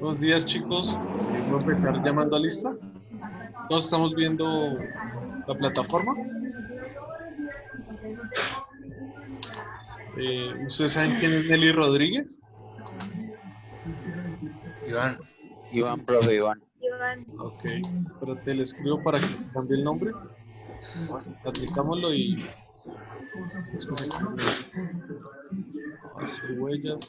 Buenos días, chicos. Voy a empezar llamando a lista. Todos estamos viendo la plataforma. ¿Ustedes saben quién es Nelly Rodríguez? Iván. Iván, profe, Iván. Ok, pero te lo escribo para que cambie el nombre. Aplicámoslo y a sus huellas.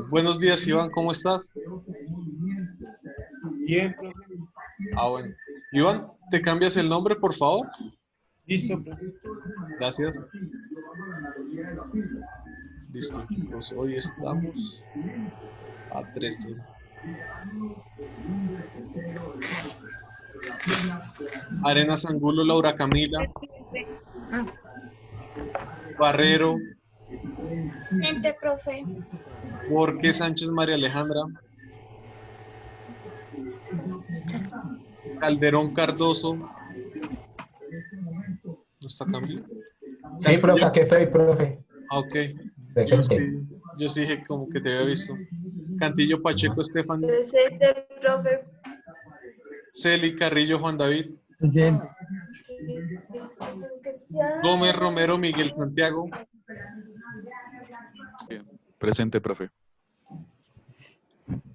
Buenos días, Iván, ¿cómo estás? Bien, profe. Bueno. Iván, ¿te cambias el nombre, por favor? Listo, profe. Gracias. Listo, pues hoy estamos a 13. Arenas Angulo, Laura Camila. Barrero. Presente, profe. Borges Sánchez María Alejandra. Calderón Cardoso. ¿No está Camilo? Sí, profe, aquí estoy, profe. Ok. Presente. Yo sí dije como que te había visto. Cantillo Pacheco Estefan. Presente, profe. Celi Carrillo Juan David. Presente. Gómez Romero Miguel Santiago. Presente, profe.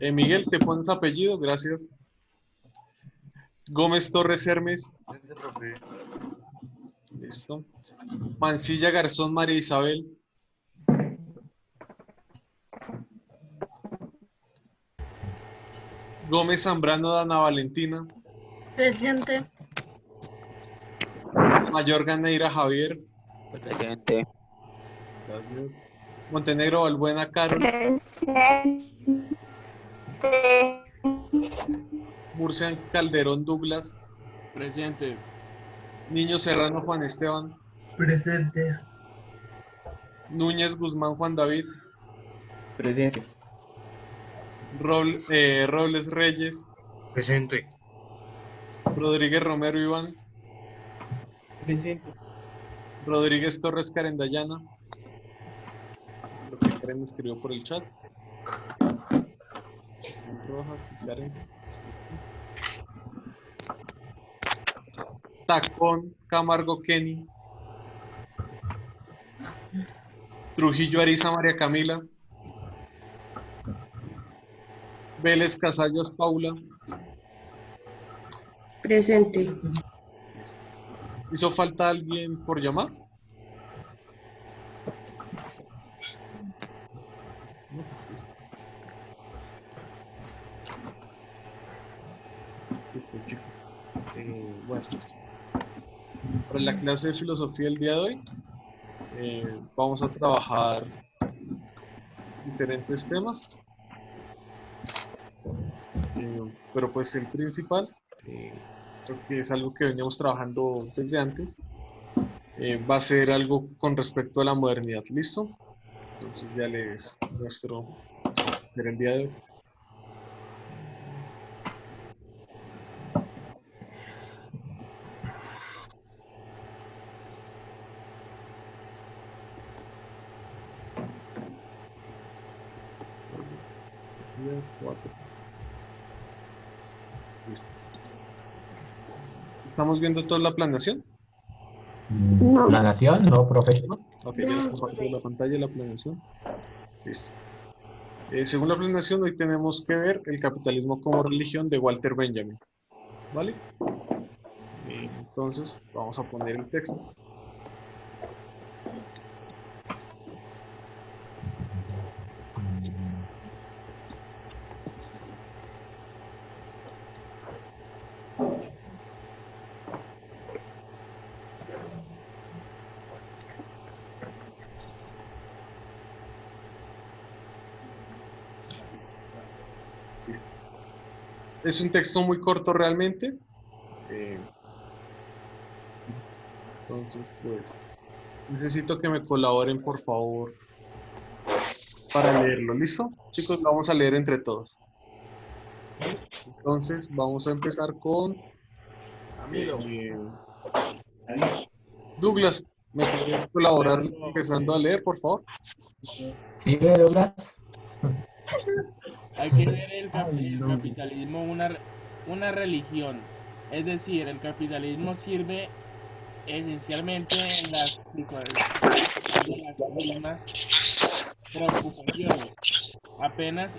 Miguel, ¿te pones apellido? Gracias. Gómez Torres Hermes. Listo. Mancilla Garzón María Isabel. Gómez Zambrano Dana Valentina. Presente. Mayor Ganeira Javier. Presente. Gracias. Montenegro Balbuena Carol. Presente. Murcia Calderón Douglas. Presente. Niño Serrano Juan Esteban. Presente. Núñez Guzmán Juan David. Presente. Robles Reyes. Presente. Rodríguez Romero Iván. Presente. Rodríguez Torres Karen Dayana. Lo que Karen escribió por el chat. Rojas y Karen. Tacón Camargo Kenny. Trujillo Ariza María Camila. Vélez Casallas Paula. Presente. ¿Hizo falta alguien por llamar? Listo, chicos. Bueno, para la clase de filosofía el día de hoy vamos a trabajar diferentes temas, pero pues el principal, creo que es algo que veníamos trabajando desde antes, va a ser algo con respecto a la modernidad. ¿Listo? Entonces ya les muestro el día de hoy. Listo. ¿Estamos viendo toda la planeación? No. ¿Planación? No, profe. ¿No? Ok, ya les comparto la pantalla de la planeación. Listo. Según la planeación, hoy tenemos que ver El capitalismo como religión de Walter Benjamin. ¿Vale? Entonces, vamos a poner el texto. Listo. Es un texto muy corto realmente. Entonces, pues, necesito que me colaboren, por favor, para leerlo. ¿Listo? Chicos, lo vamos a leer entre todos. Entonces, vamos a empezar con Douglas. ¿Me podrías colaborar empezando a leer, por favor? Sigue, Douglas. Hay que ver el capitalismo una religión. Es decir, el capitalismo sirve esencialmente en las mismas preocupaciones, apenas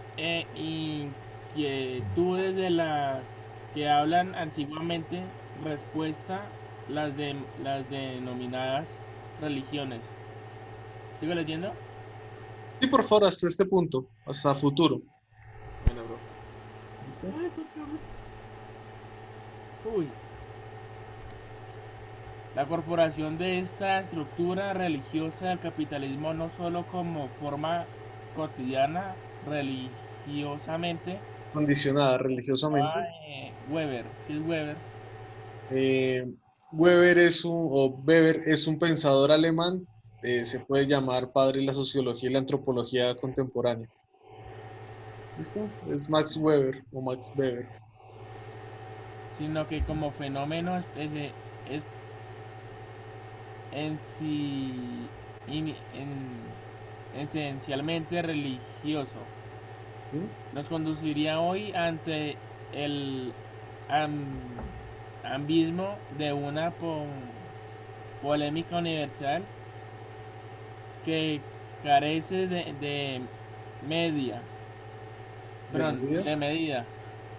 inquietudes de las que hablan antiguamente, respuesta las denominadas religiones. ¿Sigo leyendo? Sí, por favor, hasta este punto, hasta futuro. Bueno, bro. Uy. La corporación de esta estructura religiosa del capitalismo no solo como forma cotidiana religiosamente. Condicionada religiosamente. Weber. ¿Qué es Weber? Weber es un pensador alemán, se puede llamar padre de la sociología y la antropología contemporánea. ¿Listo? Es Max Weber o Max Weber. Sino que como fenómeno es esencialmente religioso. ¿Sí? Nos conduciría hoy ante el ambismo de una polémica universal que carece de medida.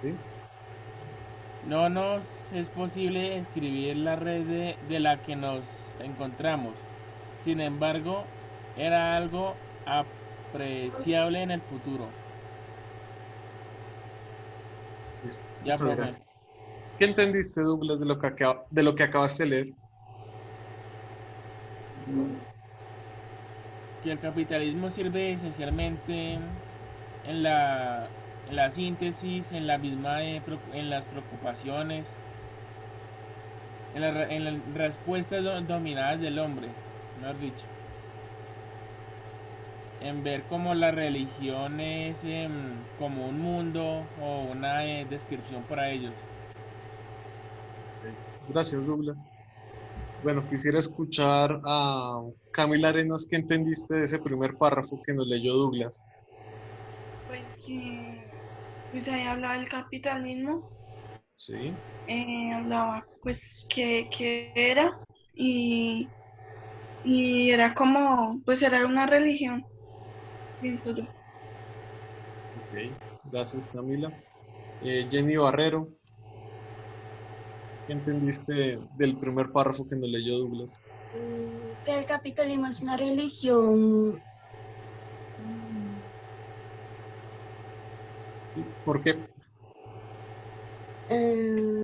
¿Sí? No nos es posible escribir la red de la que nos encontramos. Sin embargo, era algo apreciable en el futuro. Listo. Ya, Muchas profe. gracias. ¿Qué entendiste, Douglas, de lo que acabaste de leer? Que el capitalismo sirve esencialmente en la síntesis, en la misma, en las preocupaciones, en las respuestas dominadas del hombre, mejor dicho. En ver como la religión es como un mundo o una descripción para ellos. Gracias, Douglas. Bueno, quisiera escuchar a Camila Arenas. ¿Qué entendiste de ese primer párrafo que nos leyó Douglas? Pues que pues ahí hablaba del capitalismo, Sí. hablaba pues que era y, y era como, pues era una religión, pienso yo. Ok, gracias, Camila. Jenny Barrero, ¿qué entendiste del primer párrafo que nos leyó Douglas? Que el capitalismo es una religión. ¿Por qué? eh,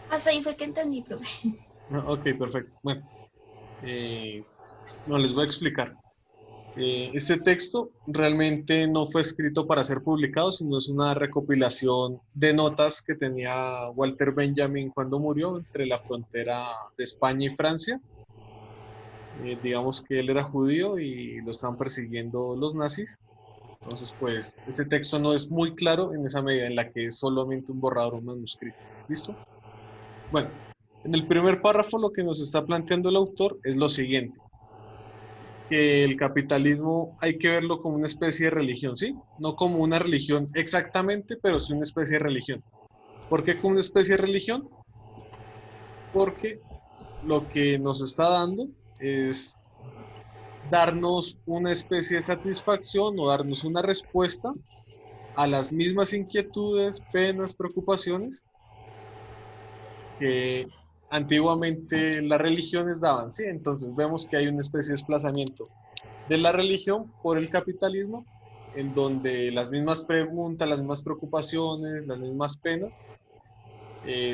Hasta ahí fue que entendí, profe. Ok, perfecto. Bueno, no les voy a explicar. Este texto realmente no fue escrito para ser publicado, sino es una recopilación de notas que tenía Walter Benjamin cuando murió entre la frontera de España y Francia. Digamos que él era judío y lo estaban persiguiendo los nazis. Entonces, pues, este texto no es muy claro en esa medida en la que es solamente un borrador, un manuscrito. ¿Listo? Bueno, en el primer párrafo lo que nos está planteando el autor es lo siguiente, que el capitalismo hay que verlo como una especie de religión, ¿sí? No como una religión exactamente, pero sí una especie de religión. ¿Por qué como una especie de religión? Porque lo que nos está dando es darnos una especie de satisfacción o darnos una respuesta a las mismas inquietudes, penas, preocupaciones que antiguamente las religiones daban, ¿sí? Entonces vemos que hay una especie de desplazamiento de la religión por el capitalismo, en donde las mismas preguntas, las mismas preocupaciones, las mismas penas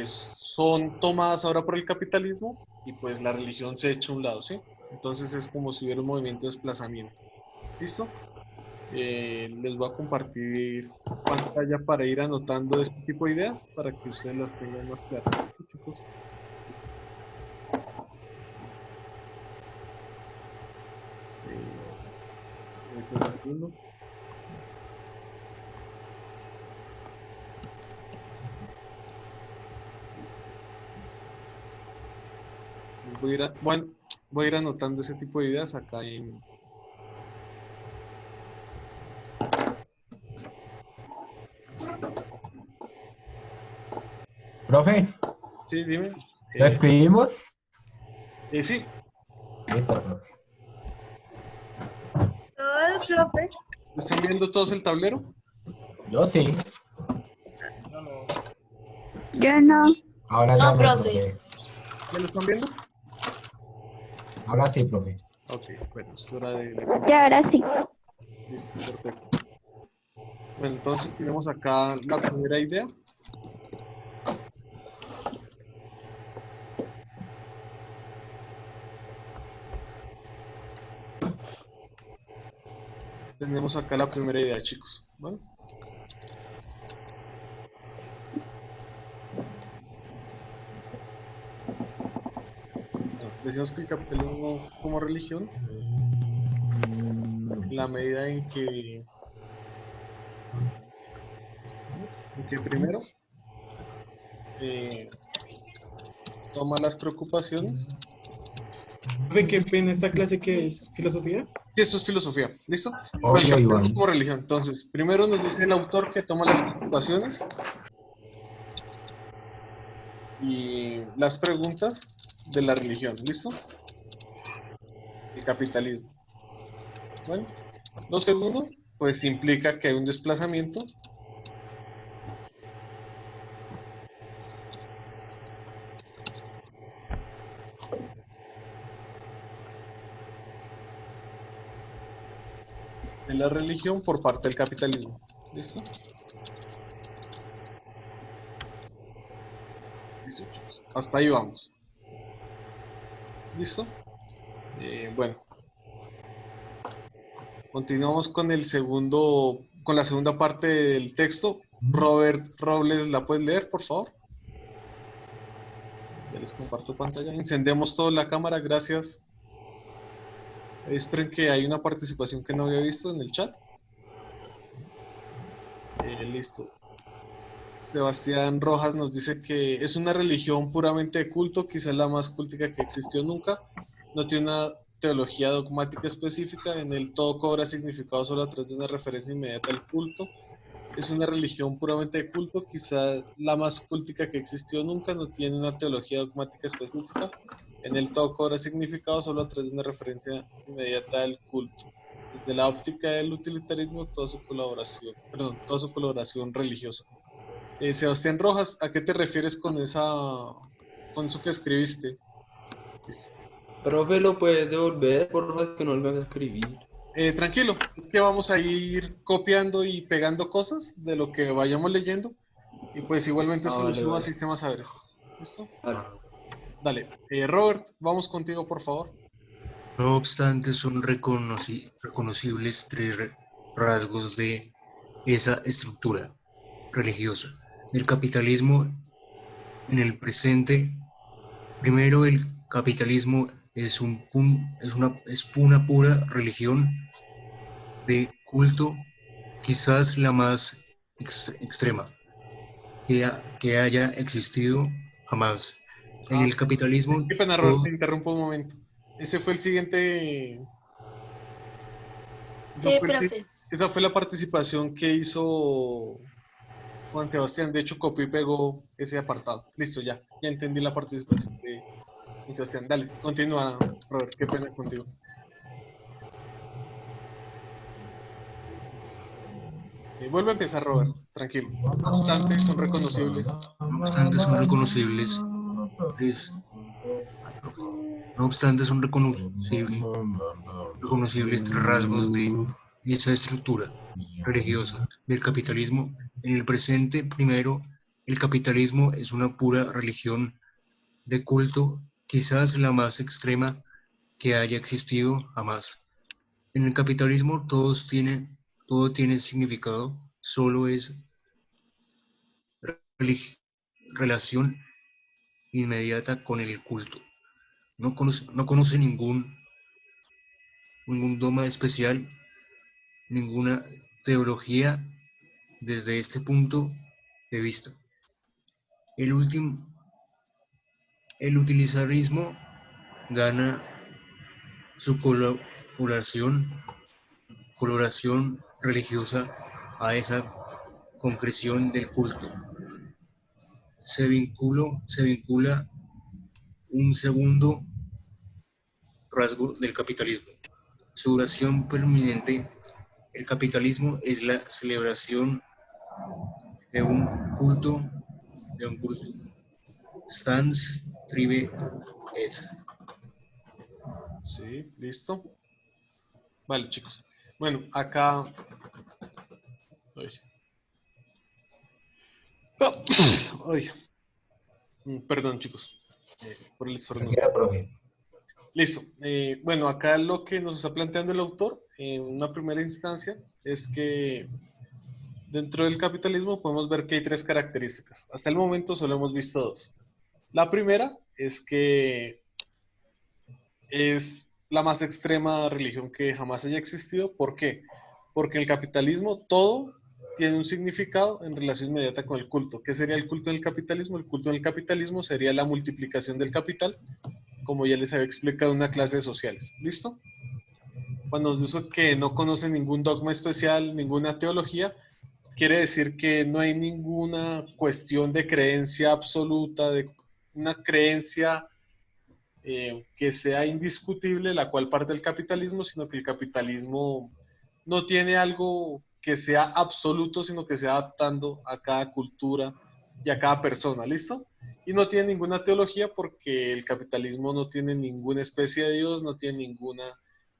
son tomadas ahora por el capitalismo y pues la religión se echa a un lado, ¿sí? Entonces es como si hubiera un movimiento de desplazamiento. ¿Listo? Les voy a compartir pantalla para ir anotando este tipo de ideas para que ustedes las tengan más claras, chicos. Uno. Listo. Voy a ir anotando ese tipo de ideas acá en... Profe, Sí, dime. ¿lo escribimos? Sí, Listo, profe. Todo, profe. ¿están viendo todos el tablero? Yo sí. Yo no. Ahora No, ya no, profe. profe. ¿Ya lo están viendo? Ahora sí, profe. Ok, bueno, es hora de... Ya, ahora sí. Listo, perfecto. Bueno, entonces tenemos acá la primera idea. Tenemos acá la primera idea, chicos. Bueno. Decimos que el capitalismo como religión, en la medida en que primero toma las preocupaciones. Profe, qué pena esta clase que es filosofía. Sí, esto es filosofía, ¿listo? Bueno, el Obvio, capitalismo Iván. como religión. Entonces, primero nos dice el autor que toma las preocupaciones y las preguntas de la religión, ¿listo? El capitalismo. Bueno, lo segundo, pues implica que hay un desplazamiento de la religión por parte del capitalismo, ¿listo? Listo, chicos. Hasta ahí vamos. ¿Listo? Bueno, continuamos con con la segunda parte del texto. Robert Robles, ¿la puedes leer, por favor? Ya les comparto pantalla. Encendemos toda la cámara, gracias. Esperen que hay una participación que no había visto en el chat. Listo. Sebastián Rojas nos dice que es una religión puramente de culto, quizás la más cultica que existió nunca. No tiene una teología dogmática específica, en el todo cobra significado solo a través de una referencia inmediata al culto. Es una religión puramente de culto, quizás la más cultica que existió nunca, no tiene una teología dogmática específica. En el todo cobra significado solo a través de una referencia inmediata al culto. Desde la óptica del utilitarismo, toda su colaboración religiosa. Sebastián Rojas, ¿a qué te refieres con eso que escribiste? Listo. Profe, ¿lo puedes devolver? Por favor, que no lo voy a escribir. Tranquilo, es que vamos a ir copiando y pegando cosas de lo que vayamos leyendo y pues igualmente se lo Vale, subo a vale. Sistemas Saberes. ¿Listo? Vale. Dale. Robert, vamos contigo, por favor. No obstante, son reconocibles tres rasgos de esa estructura religiosa del capitalismo en el presente. Primero, el capitalismo es una pura religión de culto, quizás la más extrema que haya existido jamás. En el capitalismo, Qué pena, Robert, todo te interrumpo un momento. Ese fue el siguiente. Sí, profe. Esa fue la participación que hizo Juan Sebastián. De hecho, copió y pegó ese apartado. Listo, ya entendí la participación de Juan Sebastián. Dale, continúa, Robert. Qué pena contigo. Vuelve a empezar, Robert. Tranquilo. No obstante, son reconocibles. No obstante, son reconocibles no obstante, son reconocibles tres rasgos de esa estructura religiosa del capitalismo. En el presente, primero, el capitalismo es una pura religión de culto, quizás la más extrema que haya existido jamás. En el capitalismo todo tiene significado, solo es relación inmediata con el culto. No conoce ningún dogma especial ninguna teología desde este punto de vista. El utilitarismo gana su coloración religiosa a esa concreción del culto. Se vincula un segundo rasgo del capitalismo, su duración permanente. El capitalismo es la celebración de un culto, sans tribe et. Sí, listo. Vale, chicos. Bueno, acá... Ay. Ay. Perdón, chicos, por el estornudo. Tranquila, profe. Listo. Bueno, acá lo que nos está planteando el autor en una primera instancia es que dentro del capitalismo podemos ver que hay tres características. Hasta el momento solo hemos visto dos. La primera es que es la más extrema religión que jamás haya existido. ¿Por qué? Porque en el capitalismo todo tiene un significado en relación inmediata con el culto. ¿Qué sería el culto del capitalismo? El culto del capitalismo sería la multiplicación del capital, como ya les había explicado en una clase de sociales. ¿Listo? Cuando nos dice que no conoce ningún dogma especial, ninguna teología, quiere decir que no hay ninguna cuestión de creencia absoluta, de una creencia que sea indiscutible, la cual parte del capitalismo, sino que el capitalismo no tiene algo que sea absoluto, sino que se va adaptando a cada cultura y a cada persona, ¿listo? Y no tiene ninguna teología porque el capitalismo no tiene ninguna especie de Dios, no tiene ninguna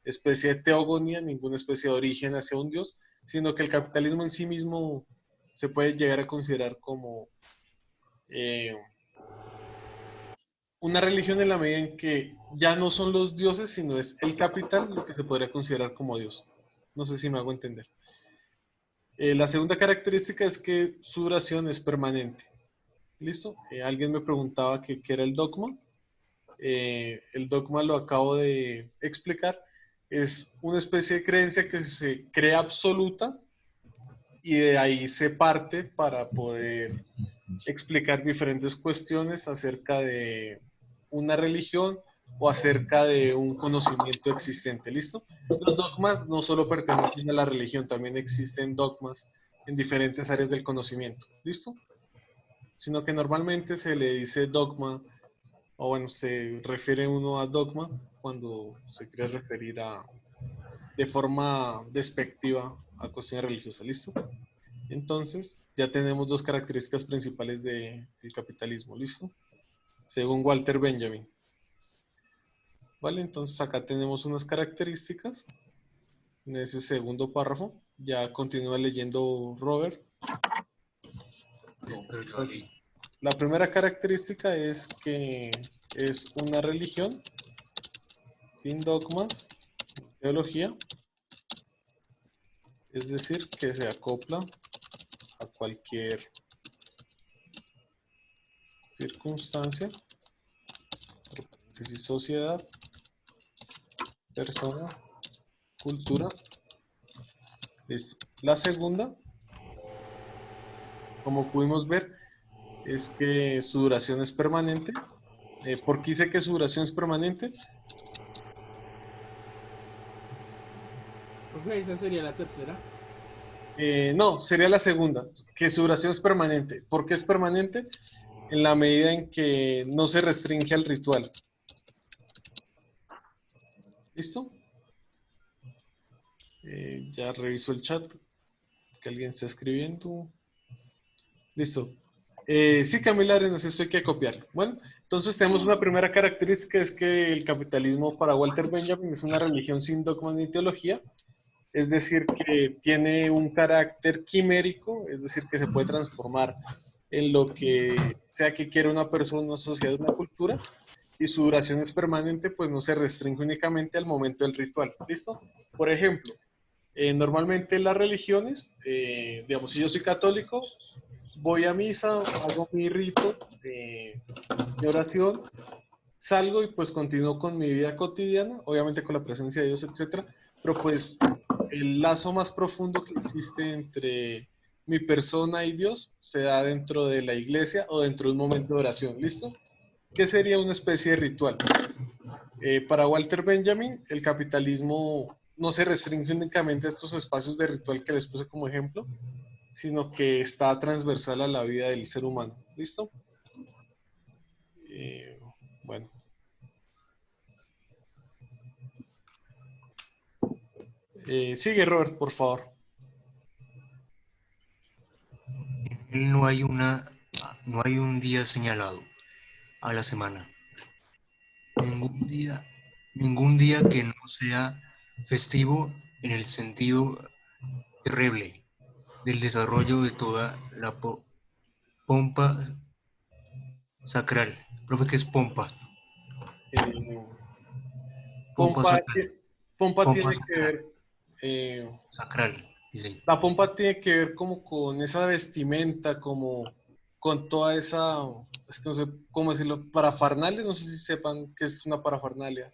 especie de teogonía, ninguna especie de origen hacia un Dios, sino que el capitalismo en sí mismo se puede llegar a considerar como una religión en la medida en que ya no son los dioses, sino es el capital lo que se podría considerar como Dios. No sé si me hago entender. La segunda característica es que su duración es permanente. ¿Listo? Alguien me preguntaba qué era el dogma. El dogma lo acabo de explicar. Es una especie de creencia que se crea absoluta y de ahí se parte para poder explicar diferentes cuestiones acerca de una religión o acerca de un conocimiento existente. ¿Listo? Los dogmas no solo pertenecen a la religión, también existen dogmas en diferentes áreas del conocimiento. ¿Listo? Sino que normalmente se le dice dogma, o bueno, se refiere uno a dogma cuando se quiere referir de forma despectiva a cuestiones religiosas. ¿Listo? Entonces, ya tenemos dos características principales del capitalismo. ¿Listo? Según Walter Benjamin. Vale, entonces acá tenemos unas características en ese segundo párrafo. Ya continúa leyendo Robert. Entonces, la primera característica es que es una religión sin dogmas, teología, es decir, que se acopla a cualquier circunstancia, sociedad, persona, cultura. Listo. La segunda, como pudimos ver, es que su duración es permanente. ¿Por qué dice que su duración es permanente? Ok, esa sería la tercera. No, sería la segunda, que su duración es permanente. ¿Por qué es permanente? En la medida en que no se restringe al ritual. ¿Listo? Ya reviso el chat, que alguien está escribiendo. Listo. Sí, Camila Arenas, esto hay que copiar. Bueno, entonces tenemos una primera característica, es que el capitalismo para Walter Benjamin es una religión sin dogma ni teología, es decir, que tiene un carácter quimérico, es decir, que se puede transformar en lo que sea que quiera una persona, una sociedad, una cultura, y su duración es permanente, pues no se restringe únicamente al momento del ritual. ¿Listo? Por ejemplo, normalmente las religiones, digamos, si yo soy católico, voy a misa, hago mi rito de oración, salgo y pues continúo con mi vida cotidiana, obviamente con la presencia de Dios, etcétera, pero pues el lazo más profundo que existe entre mi persona y Dios se da dentro de la iglesia o dentro de un momento de oración, ¿listo? ¿Qué sería una especie de ritual? Para Walter Benjamin, el capitalismo no se restringe únicamente a estos espacios de ritual que les puse como ejemplo, sino que está transversal a la vida del ser humano, ¿listo? Bueno. Sigue, Robert, por favor. En él no hay un día señalado a la semana. Ningún día que no sea festivo en el sentido terrible del desarrollo de toda la pompa sacral. Profe, ¿qué es pompa? Pompa sacral. Pompa Pompa tiene que sacral. ver, Sacral, dice ahí. la pompa tiene que ver como con esa vestimenta, como con toda esa, es que no sé cómo decirlo, parafernalia, no sé si sepan qué es una parafernalia.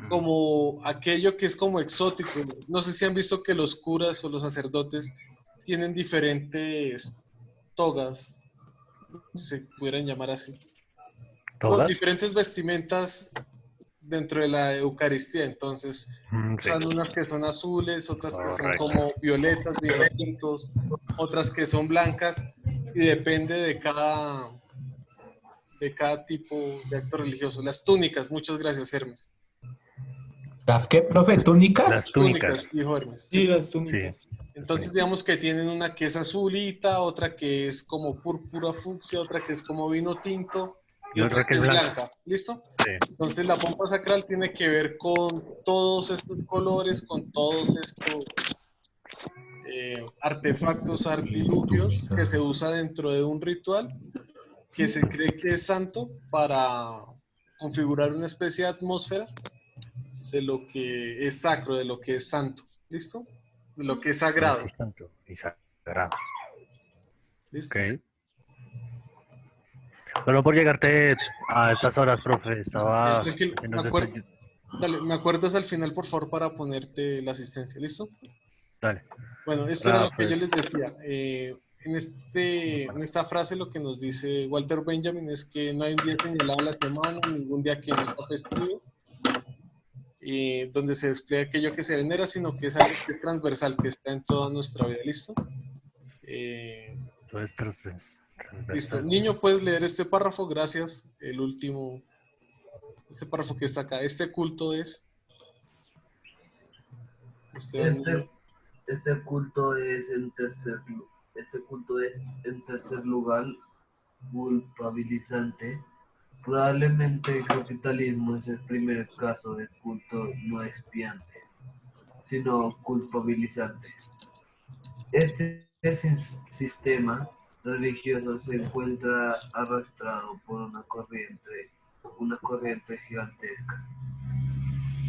Como aquello que es como exótico. No sé si han visto que los curas o los sacerdotes tienen diferentes togas, si se pudieran llamar así. Con ¿Todas? diferentes vestimentas dentro de la Eucaristía. Entonces, Sí. usan unas que son azules, otras que son Correcto. como violetas, violetintos, otras que son blancas, y depende de cada tipo de acto religioso. Las túnicas, muchas gracias, Hermes. ¿Las qué, profe? ¿Túnicas? Las túnicas. Dijo Hermes. Sí, las túnicas. Sí. Entonces, digamos que tienen una que es azulita, otra que es como púrpura fucsia, otra que es como vino tinto y otra que es blanca. ¿Listo? Sí. Entonces, la pompa sacral tiene que ver con todos estos colores, con todos estos artefactos, artilugios que se usa dentro de un ritual que se cree que es santo para configurar una especie de atmósfera de lo que es sacro, de lo que es santo. ¿Listo? De lo que es sagrado. Aquí tanto y sagrado. ¿Listo? Ok. Solo por llegarte a estas horas, profe, estaba Tranquilo, haciendo el desayuno. dale, me acuerdas al final, por favor, para ponerte la asistencia. ¿Listo? Dale. Bueno, esto era lo que yo les decía. En esta frase lo que nos dice Walter Benjamin es que no hay un día señalado a la semana, ningún día que no sea festivo, donde se despliega aquello que se venera, sino que es algo que es transversal, que está en toda nuestra vida. ¿Listo? Todo es transversal. Listo. Niño, ¿puedes leer este párrafo? Gracias. El último, este párrafo que está acá. Este culto es... Este culto es en tercer lugar culpabilizante. Probablemente el capitalismo es el primer caso de culto no expiante, sino culpabilizante. Este sistema religioso se encuentra arrastrado por una corriente gigantesca.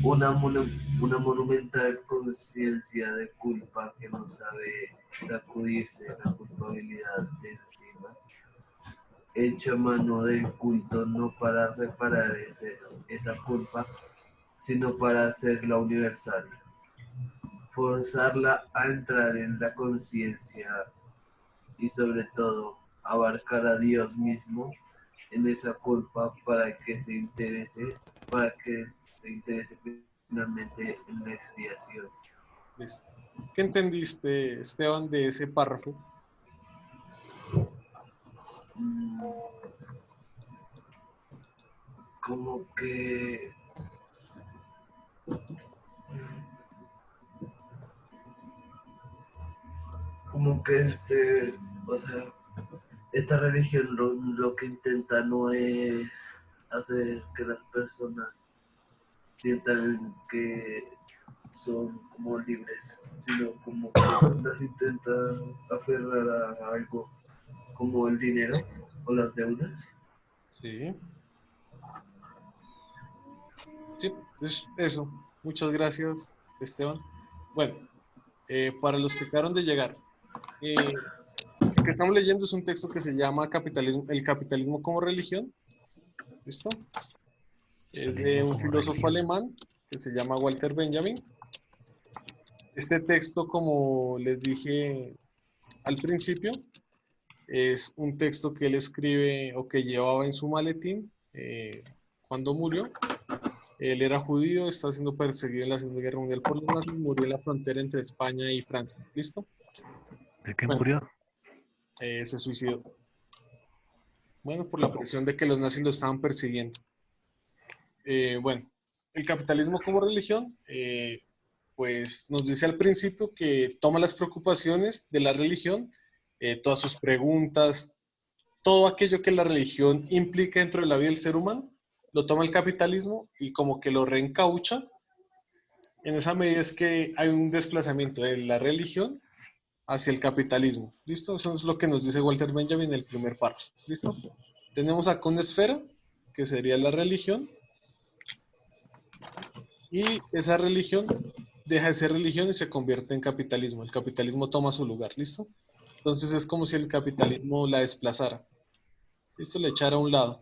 Una monumental conciencia de culpa que no sabe sacudirse la culpabilidad de encima. Echa mano del culto no para reparar esa culpa, sino para hacerla universal. Forzarla a entrar en la conciencia y sobre todo abarcar a Dios mismo en esa culpa para que se interese finalmente en la expiación. Listo. ¿Qué entendiste, Esteban, de ese párrafo? Como que o sea, esta religión lo que intenta no es hacer que las personas sientan que son como libres, sino como que las intenta aferrar a algo como el dinero o las deudas. Sí. Sí, es eso. Muchas gracias, Esteban. Bueno, para los que acabaron de llegar, lo que estamos leyendo es un texto que se llama El capitalismo como religión. ¿Listo? Es de un filósofo alemán que se llama Walter Benjamin. Este texto, como les dije al principio, es un texto que él escribe o que llevaba en su maletín cuando murió. Él era judío, estaba siendo perseguido en la Segunda Guerra Mundial por los nazis, murió en la frontera entre España y Francia. ¿Listo? ¿De qué Bueno, murió? se suicidó. Bueno, por la presión de que los nazis lo estaban persiguiendo. Bueno, el capitalismo como religión, pues nos dice al principio que toma las preocupaciones de la religión, todas sus preguntas, todo aquello que la religión implica dentro de la vida del ser humano, lo toma el capitalismo y como que lo reencaucha. En esa medida es que hay un desplazamiento de la religión hacia el capitalismo. ¿Listo? Eso es lo que nos dice Walter Benjamin en el primer párrafo. ¿Listo? Tenemos acá una esfera, que sería la religión, y esa religión deja de ser religión y se convierte en capitalismo. El capitalismo toma su lugar. ¿Listo? Entonces es como si el capitalismo la desplazara. ¿Listo? Le echara a un lado.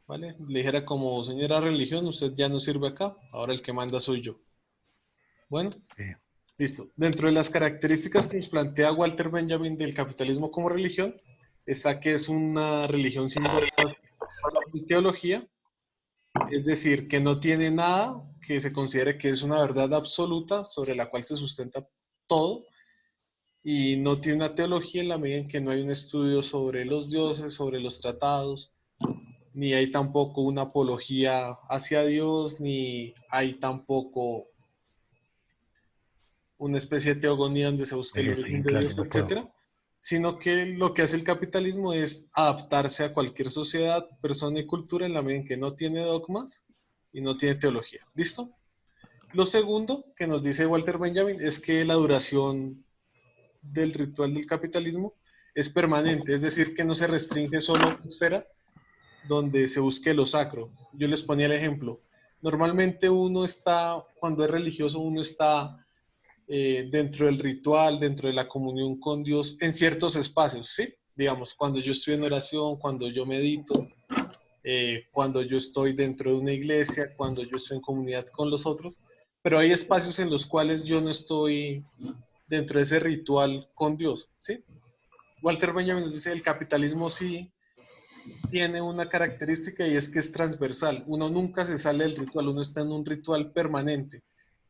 ¿Vale? Le dijera como, señora religión, usted ya no sirve acá, ahora el que manda soy yo. Bueno, listo. Dentro de las características que nos plantea Walter Benjamin del capitalismo como religión, está que es una religión sin dogmas ni teología, es decir, que no tiene nada que se considere que es una verdad absoluta sobre la cual se sustenta todo, y no tiene una teología en la medida en que no hay un estudio sobre los dioses, sobre los tratados, ni hay tampoco una apología hacia Dios, ni hay tampoco una especie de teogonía donde se busque el origen de Dios, etc. Sino que lo que hace el capitalismo es adaptarse a cualquier sociedad, persona y cultura en la medida en que no tiene dogmas y no tiene teología. ¿Listo? Lo segundo que nos dice Walter Benjamin es que la duración del ritual del capitalismo es permanente, es decir, que no se restringe solo a una esfera donde se busque lo sacro. Yo les ponía el ejemplo. Normalmente uno está, cuando es religioso, uno está dentro del ritual, dentro de la comunión con Dios, en ciertos espacios, ¿sí? Digamos, cuando yo estoy en oración, cuando yo medito, cuando yo estoy dentro de una iglesia, cuando yo estoy en comunidad con los otros, pero hay espacios en los cuales yo no estoy dentro de ese ritual con Dios, ¿sí? Walter Benjamin nos dice, el capitalismo sí tiene una característica y es que es transversal. Uno nunca se sale del ritual, uno está en un ritual permanente.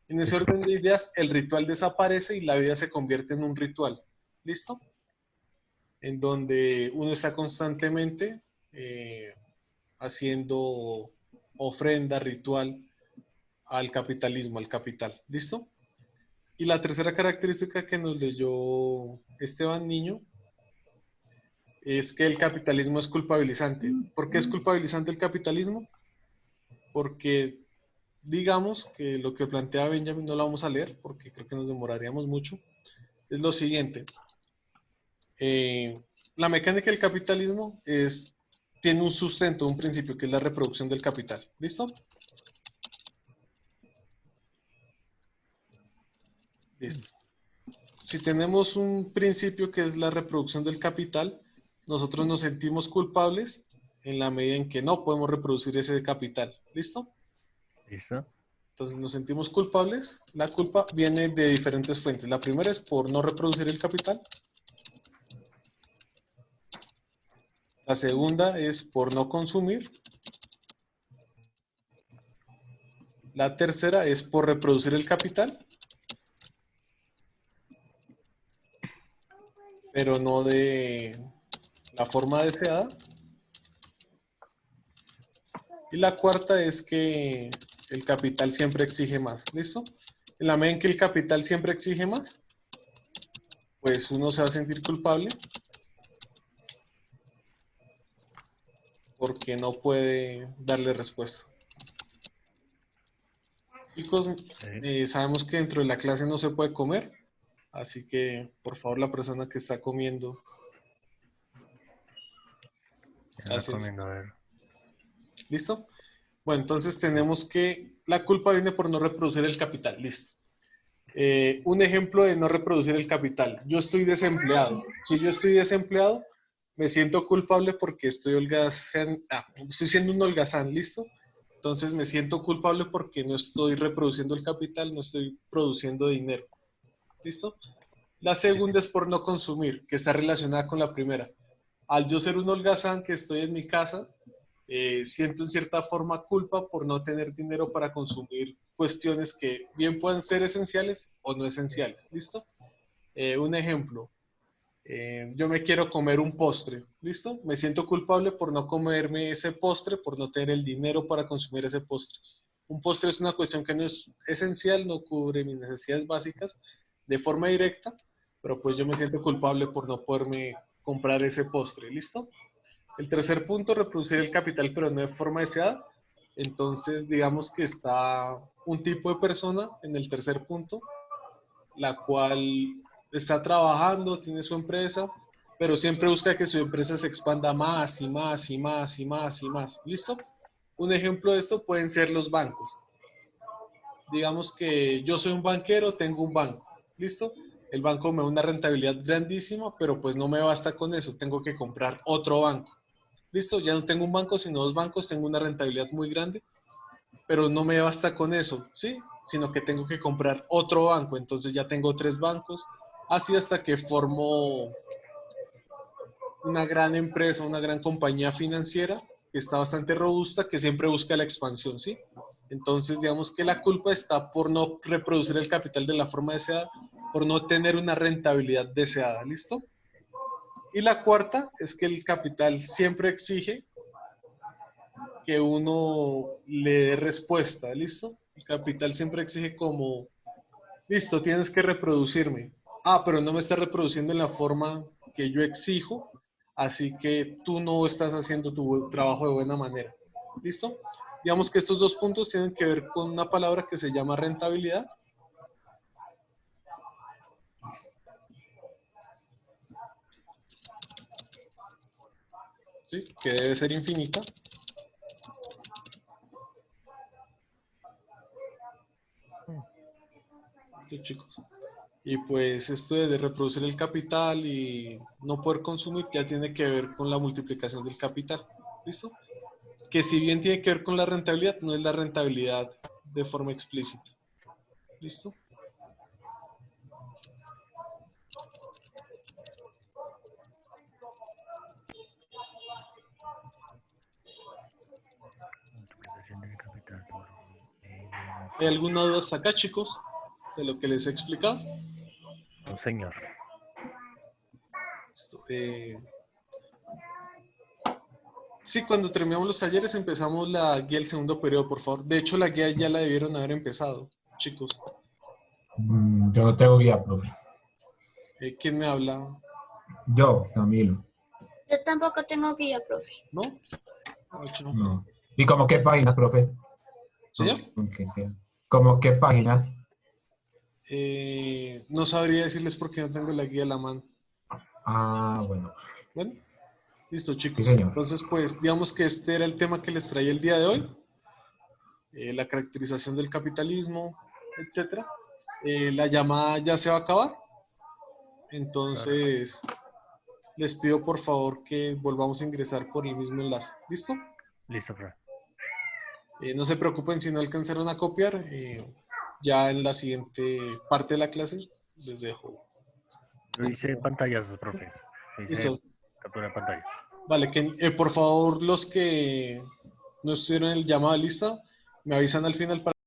En ese orden de ideas, el ritual desaparece y la vida se convierte en un ritual. ¿Listo? En donde uno está constantemente haciendo ofrenda ritual al capitalismo, al capital. ¿Listo? Y la tercera característica que nos leyó Esteban Niño es que el capitalismo es culpabilizante. ¿Por qué es culpabilizante el capitalismo? Porque digamos que lo que plantea Benjamin no lo vamos a leer porque creo que nos demoraríamos mucho. Es lo siguiente. La mecánica del capitalismo tiene un sustento, un principio, que es la reproducción del capital. ¿Listo? Listo. Si tenemos un principio que es la reproducción del capital, nosotros nos sentimos culpables en la medida en que no podemos reproducir ese capital. ¿Listo? ¿Listo? Entonces nos sentimos culpables. La culpa viene de diferentes fuentes. La primera es por no reproducir el capital. La segunda es por no consumir. La tercera es por reproducir el capital, pero no de la forma deseada. Y la cuarta es que el capital siempre exige más. ¿Listo? En la medida en que el capital siempre exige más, pues uno se va a sentir culpable porque no puede darle respuesta. Chicos, sabemos que dentro de la clase no se puede comer, así que por favor la persona que está comiendo. Gracias. A ver. ¿Listo? Bueno, entonces tenemos que la culpa viene por no reproducir el capital. Listo. Un ejemplo de no reproducir el capital. Yo estoy desempleado. Si yo estoy desempleado, me siento culpable porque estoy siendo un holgazán. ¿Listo? Entonces me siento culpable porque no estoy reproduciendo el capital, no estoy produciendo dinero. ¿Listo? La segunda es por no consumir, que está relacionada con la primera. Al yo ser un holgazán que estoy en mi casa, siento en cierta forma culpa por no tener dinero para consumir cuestiones que bien pueden ser esenciales o no esenciales. ¿Listo? Un ejemplo. Yo me quiero comer un postre, ¿listo? Me siento culpable por no comerme ese postre, por no tener el dinero para consumir ese postre. Un postre es una cuestión que no es esencial, no cubre mis necesidades básicas de forma directa, pero pues yo me siento culpable por no poderme comprar ese postre, ¿listo? El tercer punto, reproducir el capital, pero no de forma deseada. Entonces, digamos que está un tipo de persona en el tercer punto, la cual está trabajando, tiene su empresa, pero siempre busca que su empresa se expanda más y más y más y más y más. ¿Listo? Un ejemplo de esto pueden ser los bancos. Digamos que yo soy un banquero, tengo un banco. ¿Listo? El banco me da una rentabilidad grandísima, pero pues no me basta con eso. Tengo que comprar otro banco. ¿Listo? Ya no tengo un banco, sino dos bancos. Tengo una rentabilidad muy grande, pero no me basta con eso, ¿sí? Sino que tengo que comprar otro banco. Entonces ya tengo 3 bancos. Así hasta que formo una gran empresa, una gran compañía financiera que está bastante robusta, que siempre busca la expansión, ¿sí? Entonces, digamos que la culpa está por no reproducir el capital de la forma deseada, por no tener una rentabilidad deseada, ¿listo? Y la cuarta es que el capital siempre exige que uno le dé respuesta, ¿listo? El capital siempre exige como, listo, tienes que reproducirme. Ah, pero no me estás reproduciendo en la forma que yo exijo, así que tú no estás haciendo tu trabajo de buena manera. ¿Listo? Digamos que estos 2 puntos tienen que ver con una palabra que se llama rentabilidad. ¿Sí? Que debe ser infinita. Listo, chicos. Y pues esto de reproducir el capital y no poder consumir ya tiene que ver con la multiplicación del capital. ¿Listo? Que si bien tiene que ver con la rentabilidad, no es la rentabilidad de forma explícita. ¿Listo? ¿Hay alguna duda hasta acá, chicos, de lo que les he explicado? No, señor. Listo, sí, cuando terminamos los talleres empezamos la guía del segundo periodo, por favor. De hecho, la guía ya la debieron haber empezado, chicos. Yo no tengo guía, profe. ¿Quién me habla? Yo, Camilo. Yo tampoco tengo guía, profe. ¿No? No. ¿Y como qué páginas, profe? ¿Señor? ¿Cómo qué páginas? No sabría decirles porque no tengo la guía a la mano. Ah, bueno. Bueno, listo, chicos. Sí, señor. Entonces, pues, digamos que este era el tema que les traía el día de hoy. La caracterización del capitalismo, etcétera. La llamada ya se va a acabar. Entonces, les pido por favor que volvamos a ingresar por el mismo enlace. ¿Listo? Listo, profe. No se preocupen si no alcanzaron a copiar. Ya en la siguiente parte de la clase les dejo. Yo hice pantallas, profe. Hice Listo. captura de pantalla. Vale, que por favor los que no estuvieron en el llamado de lista me avisan al final para